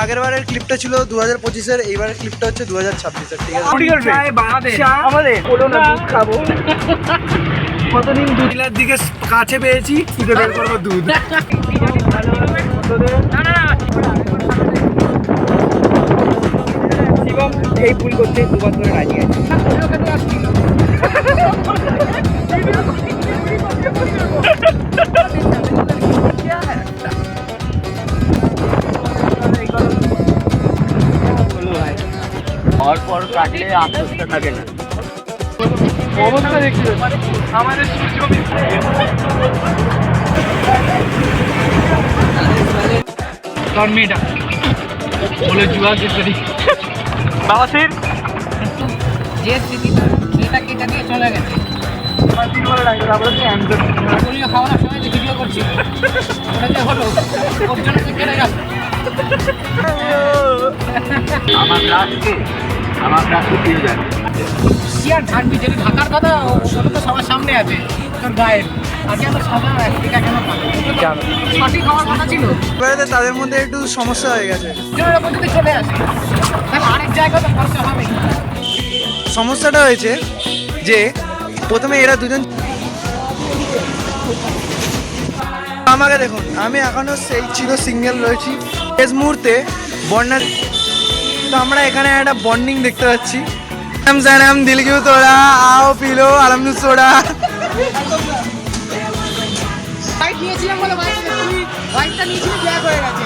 আগের বারের ক্লিপটা ছিল 2025-এর, এইবারের ক্লিপটা হচ্ছে 2026-এর। ঠিক আছে, আমাদের বলো না দুধ খাবো। কতদিন দুধের দিকে কাছে পেয়েছি, তুই বের করবো দুধ। শিবম এই ভুল করতে 2 বার ধরে রাজি আছে। পর কাটলে আস্তে থাকে না অবস্থা দেখছি আমাদের সূর্য মেয়েটা বলে জুয়া করি বাবা সির যে স্মৃতিটা এটা কেটে দিয়ে চলে গেছে। খাওয়ানোর সময় যে ভিডিও করছি ওটা যে হলো ওর জন্য কেটে গেল। আমার রাস্তা দিয়ে যায় কি আর ঢাকবি, যদি ঢাকার কথা ওটা তো সবার সামনে আছে তোর গায়ের। আগে আমরা সাদা টিকা কেন সঠিক হওয়ার কথা ছিল, তাদের মধ্যে একটু সমস্যা হয়ে গেছে, চলে আসে তাহলে আরেক জায়গায় তো খরচা হবে। সমস্যাটা হয়েছে যে প্রথমে এরা দুজন আমাকে দেখুন, আমি এখনো সেই সিঙ্গেল রয়েছি। শেষ মুহূর্তে বন্যা, তো আমরা এখানে একটা বন্ডিং দেখতে পাচ্ছি। हम दिल क्यों तोड़ा, आओ पी लो आलम सोडा। বাইক নিয়েছিলাম বলে বাইকটা নিয়েছিলাম ব্ল্যাক হয়ে গেছে।